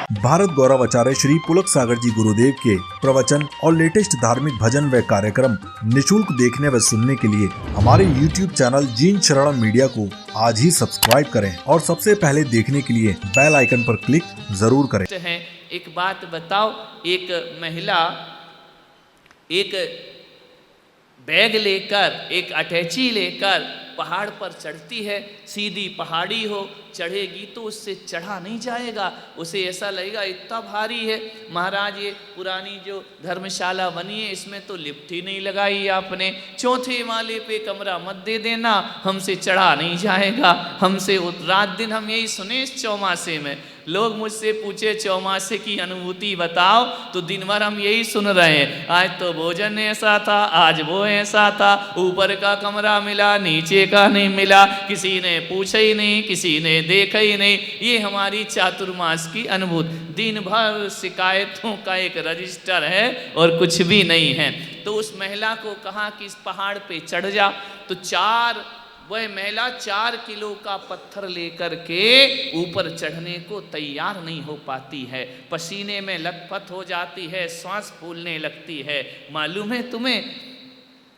भारत गौरव आचार्य श्री पुलक सागर जी गुरुदेव के प्रवचन और लेटेस्ट धार्मिक भजन व कार्यक्रम निशुल्क देखने व सुनने के लिए हमारे YouTube चैनल जीन शरणम मीडिया को आज ही सब्सक्राइब करें और सबसे पहले देखने के लिए बेल आइकन पर क्लिक जरूर करें। एक बात बताओ, एक महिला एक बैग लेकर, एक अटैची लेकर पहाड़ पर चढ़ती है। सीधी पहाड़ी हो, चढ़ेगी तो उससे चढ़ा नहीं जाएगा, उसे ऐसा लगेगा इतना भारी है। महाराज ये पुरानी जो धर्मशाला बनी है इसमें तो लिफ्ट ही नहीं लगाई आपने, चौथे माले पे कमरा मत दे देना, हमसे चढ़ा नहीं जाएगा। हमसे रात दिन हम यही सुने इस चौमासे में। लोग मुझसे पूछे चौमासे की अनुभूति बताओ, तो दिन भर हम यही सुन रहे हैं। आज तो भोजन ऐसा था, आज वो ऐसा था, ऊपर का कमरा मिला, नीचे का नहीं मिला, किसी ने पूछा ही नहीं, किसी ने देखा ही नहीं। ये हमारी चातुर्मास की अनुभूति। दिन भर शिकायतों का एक रजिस्टर है और कुछ भी नहीं है। तो उस महिला को कहा कि इस पहाड़ पे चढ़ जा, तो वह महिला 4 किलो का पत्थर लेकर के ऊपर चढ़ने को तैयार नहीं हो पाती है, पसीने में लथपथ हो जाती है, सांस फूलने लगती है, मालूम है तुम्हें।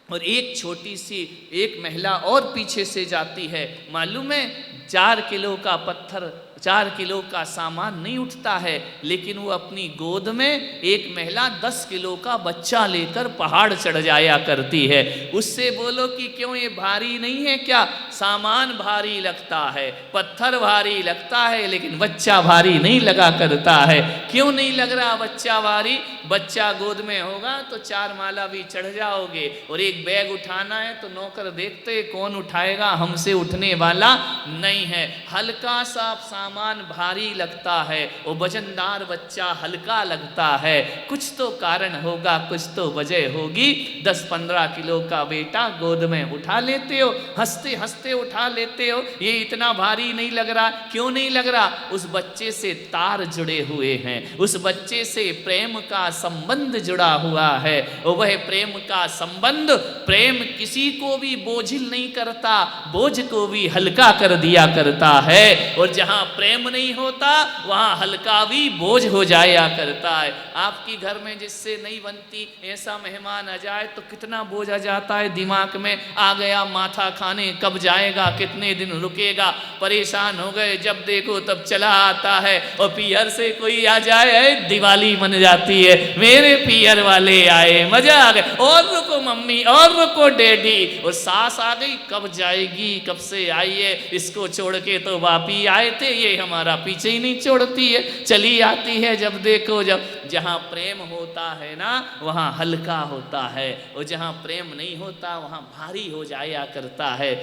और एक छोटी सी एक महिला और पीछे से जाती है, मालूम है 4 किलो का पत्थर, 4 किलो का सामान नहीं उठता है, लेकिन वो अपनी गोद में एक महिला 10 किलो का बच्चा लेकर पहाड़ चढ़ जाया करती है। उससे बोलो कि क्यों ये भारी नहीं है क्या? सामान भारी लगता है, पत्थर भारी लगता है, लेकिन बच्चा भारी नहीं लगा करता है। क्यों नहीं लग रहा बच्चा भारी? बच्चा गोद में होगा तो 4 माला भी चढ़ जाओगे। और एक बैग उठाना है तो नौकर देखते कौन उठाएगा, हमसे उठने वाला नहीं है। हल्का सा सामान भारी लगता है, वो वजनदार बच्चा हल्का लगता है। कुछ तो कारण होगा, कुछ तो वजह होगी। 10-15 किलो का बेटा गोद में उठा लेते हो, हंसते हंसते उठा लेते हो। ये इतना भारी नहीं लग रहा। क्यों नहीं लग रहा? उस बच्चे से तार जुड़े हुए हैं, उस बच्चे से प्रेम का संबंध जुड़ा हुआ है। और वह प्रेम का संबंध, प्रेम किसी को भी बोझिल नहीं करता, बोझ को भी हल्का कर दिया करता है। और जहां प्रेम नहीं होता वहां हल्का भी बोझ हो जाया करता है। आपकी घर में जिससे नहीं बनती, ऐसा मेहमान आ जाए तो कितना बोझ आ जाता है दिमाग में। आ गया माथा खाने, कब जाएगा, कितने दिन रुकेगा, परेशान हो गए, जब देखो तब चला आता है। और पियर से कोई आ जाए, दिवाली मन जाती है, मेरे पियर वाले आए, मजा आ गया, और रुको मम्मी, और रुको डैडी। और सास आ गई, कब जाएगी, कब से आई है, इसको छोड़ के तो वापी आए थे, ये हमारा पीछे ही नहीं छोड़ती है, चली आती है जब देखो। जहां प्रेम होता है ना वहां हल्का होता है, और जहां प्रेम नहीं होता वहां भारी हो जाया करता है।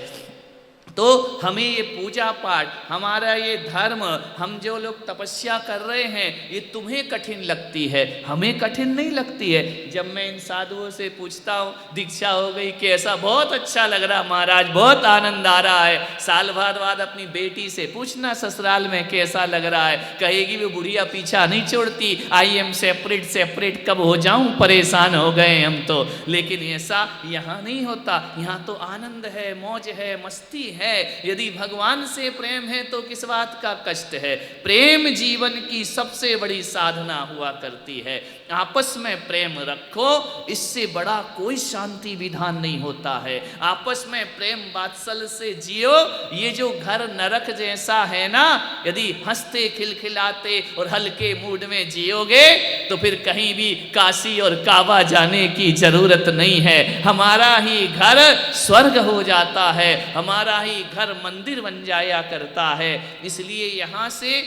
तो हमें ये पूजा पाठ, हमारा ये धर्म, हम जो लोग तपस्या कर रहे हैं, ये तुम्हें कठिन लगती है, हमें कठिन नहीं लगती है। जब मैं इन साधुओं से पूछता हूँ दीक्षा हो गई कैसा, बहुत अच्छा लग रहा महाराज, बहुत आनंद आ रहा है। साल भर बाद अपनी बेटी से पूछना ससुराल में कैसा लग रहा है, कहेगी वो बुढ़िया पीछा नहीं छोड़ती, आई एम सेपरेट सेपरेट, कब हो जाऊँ, परेशान हो गए हम तो। लेकिन ऐसा यहाँ नहीं होता, यहाँ तो आनंद है, मौज है, मस्ती है। यदि भगवान से प्रेम है तो किस बात का कष्ट है। प्रेम जीवन की सबसे बड़ी साधना हुआ करती है। आपस में प्रेम रखो, इससे बड़ा कोई शांति विधान नहीं होता है। आपस में प्रेम वात्सल्य से जियो। ये जो घर नरक जैसा है ना, यदि हंसते खिलखिलाते और हल्के मूड में जियोगे तो फिर कहीं भी काशी और काबा जाने की जरूरत नहीं है। हमारा ही घर स्वर्ग हो जाता है, हमारा ही घर मंदिर बन जाया करता है। इसलिए यहाँ से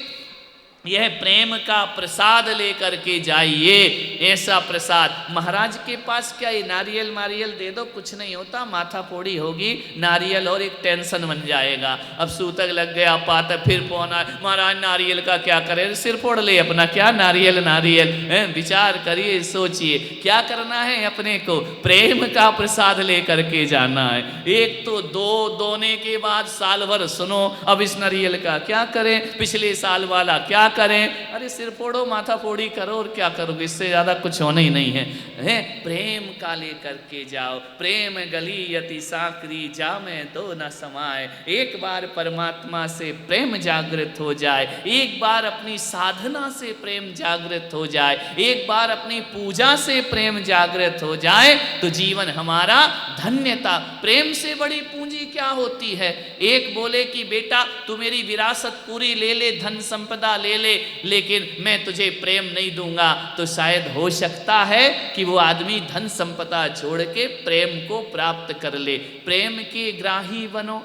यह प्रेम का प्रसाद लेकर के जाइए। ऐसा प्रसाद महाराज के पास क्या, ये नारियल मारियल दे दो, कुछ नहीं होता, माथा फोड़ी होगी, नारियल और एक टेंशन बन जाएगा। अब सूतक लग गया, पाता फिर पौना, महाराज नारियल का क्या करें, सिर फोड़ ले अपना, क्या नारियल नारियल। विचार करिए, सोचिए क्या करना है। अपने को प्रेम का प्रसाद लेकर के जाना है। एक तो दोने के बाद साल भर सुनो, अब इस नारियल का क्या करें, पिछले साल वाला क्या करें, अरे सिर फोड़ो, माथा फोड़ी करो और क्या करोगे, इससे ज़्यादा कुछ होना ही नहीं है। प्रेम का लेकर के जाओ। प्रेम गली यति साकरी जा में दो न समाए। एक बार परमात्मा से प्रेम जागृत हो जाए, एक बार अपनी साधना से प्रेम जागृत हो जाए, एक बार अपनी पूजा से प्रेम जागृत हो जाए तो जीवन हमारा धन्यता। प्रेम से बड़ी पूंजी क्या होती है? एक बोले कि बेटा तू मेरी विरासत पूरी ले ले, धन संपदा ले ले, लेकिन मैं तुझे प्रेम नहीं दूंगा, तो शायद हो सकता है कि वो आदमी धन संपदा छोड़ के प्रेम को प्राप्त कर ले। प्रेम के ग्राही बनो,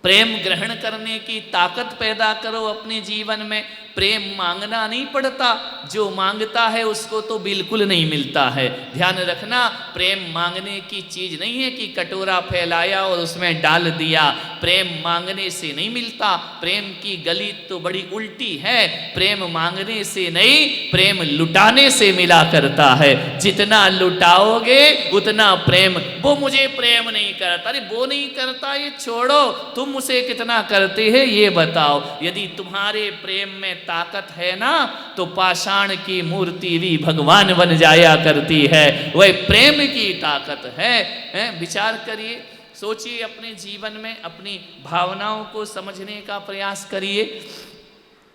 प्रेम ग्रहण करने की ताकत पैदा करो अपने जीवन में। प्रेम मांगना नहीं पड़ता, जो मांगता है उसको तो बिल्कुल नहीं मिलता है। ध्यान रखना, प्रेम मांगने की चीज नहीं है कि कटोरा फैलाया और उसमें डाल दिया। प्रेम मांगने से नहीं मिलता। प्रेम की गली तो बड़ी उल्टी है। प्रेम मांगने से नहीं, प्रेम लुटाने से मिला करता है। जितना लुटाओगे उतना प्रेम। वो मुझे प्रेम नहीं करता, अरे वो नहीं करता ये छोड़ो, तुम उसे कितना करते हैं ये बताओ। यदि तुम्हारे प्रेम में ताकत है ना, तो पाषाण की मूर्ति भी भगवान बन जाया करती है। वह प्रेम की ताकत है। विचार करिए, सोचिए, अपने जीवन में अपनी भावनाओं को समझने का प्रयास करिए।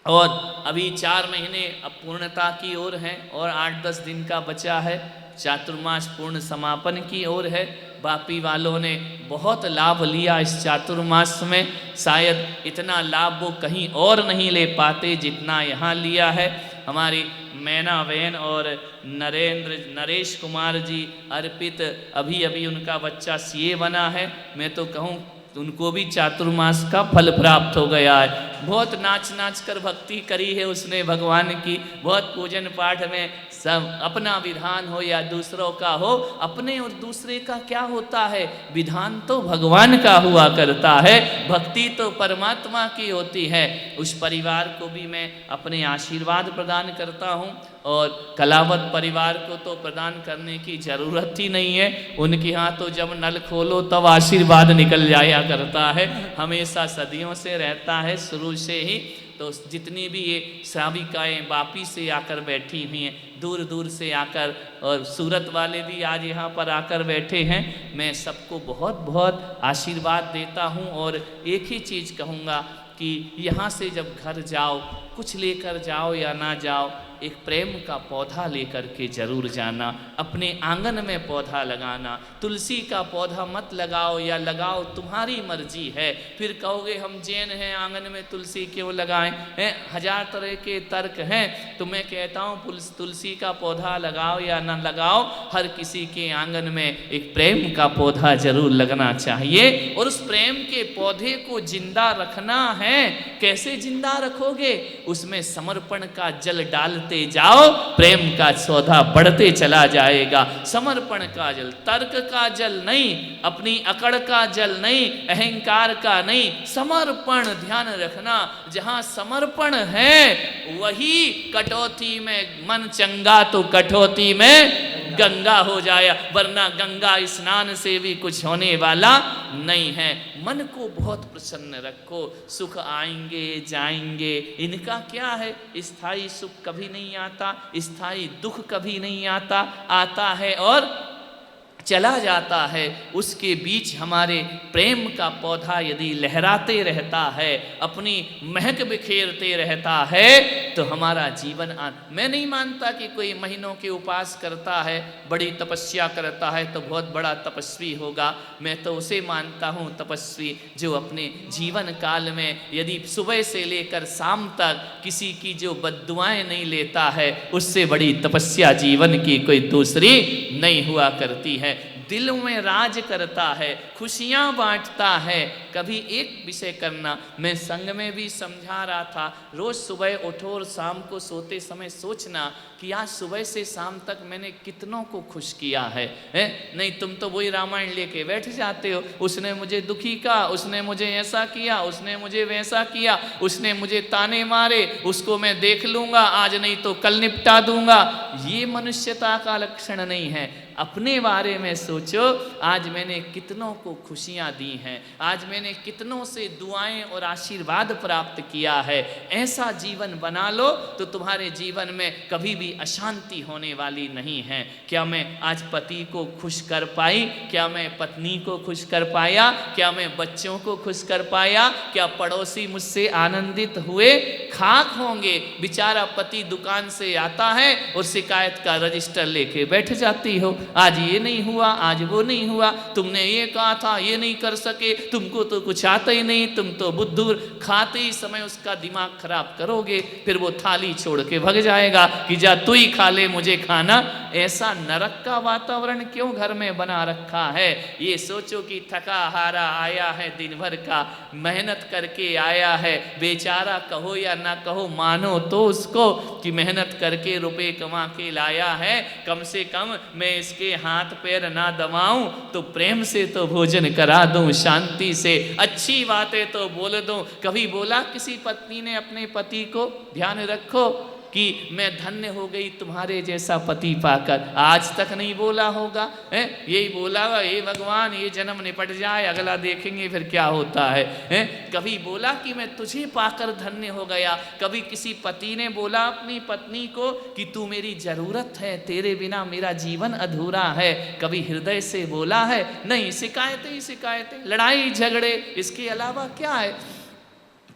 और अभी 4 महीने अब पूर्णता की ओर हैं और 8-10 दिन का बचा है। चातुर्मास पूर्ण समापन की ओर है। बापी वालों ने बहुत लाभ लिया इस चातुर्मास में। शायद इतना लाभ वो कहीं और नहीं ले पाते जितना यहाँ लिया है। हमारी मैना बहन और नरेश कुमार जी अर्पित, अभी अभी उनका बच्चा सीए बना है। मैं तो कहूँ उनको भी चातुर्मास का फल प्राप्त हो गया है। बहुत नाच नाच कर भक्ति करी है उसने भगवान की। बहुत पूजन पाठ में सब अपना विधान हो या दूसरों का हो, अपने और दूसरे का क्या होता है? विधान तो भगवान का हुआ करता है, भक्ति तो परमात्मा की होती है। उस परिवार को भी मैं अपने आशीर्वाद प्रदान करता हूँ और कलावत परिवार को तो प्रदान करने की जरूरत ही नहीं है। उनके यहाँ तो जब नल खोलो तब आशीर्वाद निकल जाया करता है, हमेशा सदियों से रहता है, शुरू से ही। तो जितनी भी ये श्राविकाएँ वापी से आकर बैठी हुई हैं, दूर दूर से आकर, और सूरत वाले भी आज यहाँ पर आकर बैठे हैं, मैं सबको बहुत बहुत आशीर्वाद देता हूँ। और एक ही चीज़ कहूँगा कि यहाँ से जब घर जाओ, कुछ लेकर जाओ या ना जाओ, एक प्रेम का पौधा लेकर के जरूर जाना। अपने आंगन में पौधा लगाना। तुलसी का पौधा मत लगाओ या लगाओ, तुम्हारी मर्जी है। फिर कहोगे हम जैन हैं, आंगन में तुलसी क्यों लगाएं? हैं 1000 तरह के तर्क हैं। तो मैं कहता हूँ तुलसी का पौधा लगाओ या ना लगाओ, हर किसी के आंगन में एक प्रेम का पौधा जरूर लगना चाहिए। और उस प्रेम के पौधे को जिंदा रखना है। कैसे जिंदा रखोगे? उसमें समर्पण का जल डालते जाओ, प्रेम का सौधा बढ़ते चला जाएगा। समर्पण का जल, तर्क का जल नहीं, अपनी अकड़ का जल नहीं, अहंकार का नहीं, समर्पण। ध्यान रखना, जहां समर्पण है वही कटौती में मन चंगा तो कटौती में गंगा हो जाया, वरना गंगा स्नान से भी कुछ होने वाला नहीं है। मन को बहुत प्रसन्न रखो। सुख आएंगे जाएंगे, इनका क्या है? स्थायी सुख कभी नहीं आता, स्थायी दुख कभी नहीं आता, आता है और चला जाता है। उसके बीच हमारे प्रेम का पौधा यदि लहराते रहता है, अपनी महक बिखेरते रहता है, तो हमारा जीवन मैं नहीं मानता कि कोई महीनों के उपास करता है, बड़ी तपस्या करता है तो बहुत बड़ा तपस्वी होगा। मैं तो उसे मानता हूँ तपस्वी जो अपने जीवन काल में यदि सुबह से लेकर शाम तक किसी की जो बद्दुआएं नहीं लेता है, उससे बड़ी तपस्या जीवन की कोई दूसरी नहीं हुआ करती है। दिलों में राज करता है, खुशियाँ बांटता है। कभी एक विषय करना, मैं संग में भी समझा रहा था, रोज़ सुबह उठो और शाम को सोते समय सोचना कि आज सुबह से शाम तक मैंने कितनों को खुश किया है। नहीं तुम तो वही रामायण लेके बैठ जाते हो, उसने मुझे दुखी कहा, उसने मुझे ऐसा किया, उसने मुझे वैसा किया, उसने मुझे ताने मारे, उसको मैं देख लूँगा, आज नहीं तो कल निपटा दूंगा। ये मनुष्यता का लक्षण नहीं है। अपने बारे में सोचो। आज मैंने कितनों को खुशियाँ दी हैं, आज मैंने कितनों से दुआएं और आशीर्वाद प्राप्त किया है। ऐसा जीवन बना लो तो तुम्हारे जीवन में कभी भी अशांति होने वाली नहीं है। क्या मैं आज पति को खुश कर पाई? क्या मैं पत्नी को खुश कर पाया? क्या मैं बच्चों को खुश कर पाया? क्या पड़ोसी मुझसे आनंदित हुए? खाक होंगे। बेचारा पति दुकान से आता है और शिकायत का रजिस्टर लेके बैठ जाती हो, आज ये नहीं हुआ, आज वो नहीं हुआ, तुमने ये कहा था, ये नहीं कर सके, तुमको तो कुछ आता ही नहीं, तुम तो बुद्धूर। खाते ही समय उसका दिमाग खराब करोगे, फिर वो थाली छोड़ के भग जाएगा कि जा तू ही खा ले, मुझे खाना। ऐसा नरक का वातावरण क्यों घर में बना रखा है? ये सोचो कि थका हारा आया है, दिन भर का मेहनत करके आया है, बेचारा कहो या ना कहो, मानो तो उसको कि मेहनत करके रुपए कमा के लाया है। कम से कम मैं इसके हाथ पैर ना दबाऊं तो प्रेम से तो भोजन करा दूं, शांति से अच्छी बातें तो बोल दूं। कभी बोला किसी पत्नी ने अपने पति को, ध्यान रखो कि मैं धन्य हो गई तुम्हारे जैसा पति पाकर? आज तक नहीं बोला होगा, है? यही बोला होगा, हे भगवान ये जन्म निपट जाए, अगला देखेंगे फिर क्या होता है? कभी बोला कि मैं तुझे पाकर धन्य हो गया? कभी किसी पति ने बोला अपनी पत्नी को कि तू मेरी जरूरत है, तेरे बिना मेरा जीवन अधूरा है? कभी हृदय से बोला है? नहीं। शिकायतें ही शिकायतें, लड़ाई झगड़े, इसके अलावा क्या है?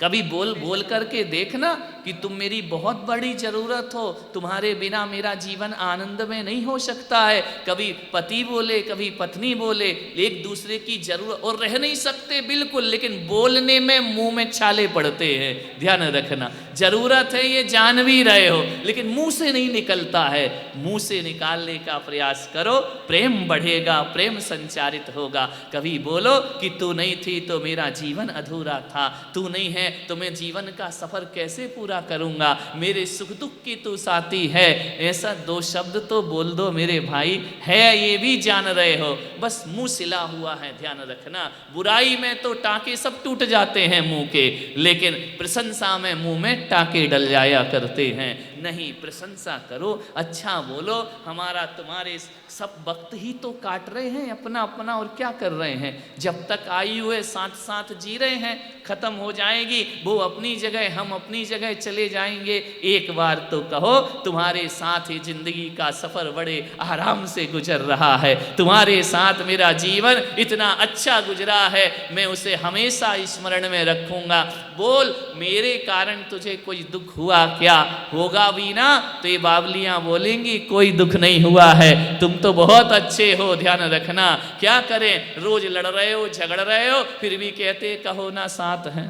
कभी बोल करके देखना कि तुम मेरी बहुत बड़ी ज़रूरत हो, तुम्हारे बिना मेरा जीवन आनंद में नहीं हो सकता है। कभी पति बोले, कभी पत्नी बोले, एक दूसरे की जरूरत और रह नहीं सकते बिल्कुल, लेकिन बोलने में मुंह में छाले पड़ते हैं। ध्यान रखना, जरूरत है ये जान भी रहे हो, लेकिन मुंह से नहीं निकलता है। मुंह से निकालने का प्रयास करो, प्रेम बढ़ेगा, प्रेम संचारित होगा। कभी बोलो कि तू नहीं थी तो मेरा जीवन अधूरा था, तू नहीं है तो मैं जीवन का सफर कैसे पूरा करूंगा, मेरे सुख दुख की तू साथी है। ऐसा 2 शब्द तो बोल दो मेरे भाई, है ये भी जान रहे हो, बस मुंह सिला हुआ है। ध्यान रखना, बुराई में तो टाके सब टूट जाते हैं मुंह के, लेकिन प्रशंसा में मुंह में टाके डल जाया करते हैं। नहीं, प्रशंसा करो, अच्छा बोलो। हमारा तुम्हारे सब वक्त ही तो काट रहे हैं अपना अपना, और क्या कर रहे हैं? जब तक आयु है साथ साथ जी रहे हैं, खत्म हो जाएगी, वो अपनी जगह हम अपनी जगह चले जाएंगे। एक बार तो कहो तुम्हारे साथ ही जिंदगी का सफर बड़े आराम से गुजर रहा है, तुम्हारे साथ मेरा जीवन इतना अच्छा गुजरा है, मैं उसे हमेशा स्मरण में रखूंगा। बोल, मेरे कारण तुझे कोई दुख हुआ क्या? होगा भी ना तो ये बावलियां बोलेंगी कोई दुख नहीं हुआ है, तुम तो बहुत अच्छे हो। ध्यान रखना, क्या करें, रोज लड़ रहे हो, झगड़ रहे हो, फिर भी कहते कहो ना साथ हैं।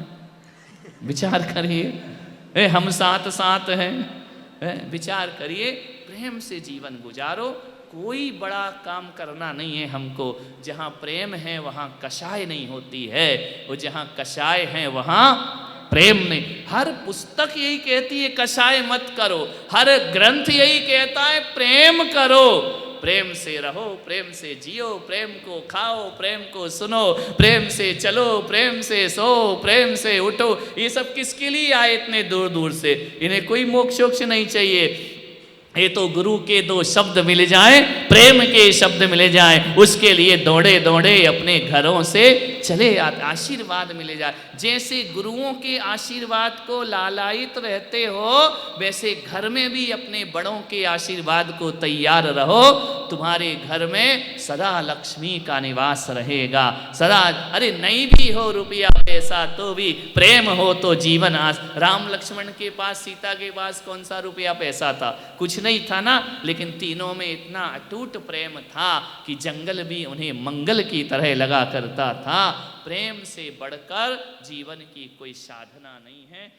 विचार करिए, हम साथ साथ हैं। विचार करिए, प्रेम से जीवन गुजारो। कोई बड़ा काम करना नहीं है हमको। जहाँ प्रेम है वहाँ कषाय नहीं होती है, और जहाँ कषाय है वहाँ प्रेम नहीं। हर पुस्तक यही कहती है कषाय मत करो, हर ग्रंथ यही कहता है प्रेम करो। प्रेम से रहो, प्रेम से जियो, प्रेम को खाओ, प्रेम को सुनो, प्रेम से चलो, प्रेम से सो, प्रेम से उठो। ये सब किसके लिए आए इतने दूर दूर से? इन्हें कोई मोक्ष वोक्ष नहीं चाहिए। ये तो गुरु के 2 शब्द मिल जाएं, प्रेम के शब्द मिले जाएं, उसके लिए दौड़े दौड़े अपने घरों से चले आते, आशीर्वाद मिले जाए। जैसे गुरुओं के आशीर्वाद को लालायित रहते हो, वैसे घर में भी अपने बड़ों के आशीर्वाद को तैयार रहो। तुम्हारे घर में सदा लक्ष्मी का निवास रहेगा, सदा। अरे नहीं भी हो रुपया पैसा तो भी प्रेम हो तो जीवन आस। राम लक्ष्मण के पास, सीता के पास कौन सा रुपया पैसा था? कुछ नहीं था ना, लेकिन तीनों में इतना अटूट प्रेम था कि जंगल भी उन्हें मंगल की तरह लगा करता था। प्रेम से बढ़कर जीवन की कोई साधना नहीं है।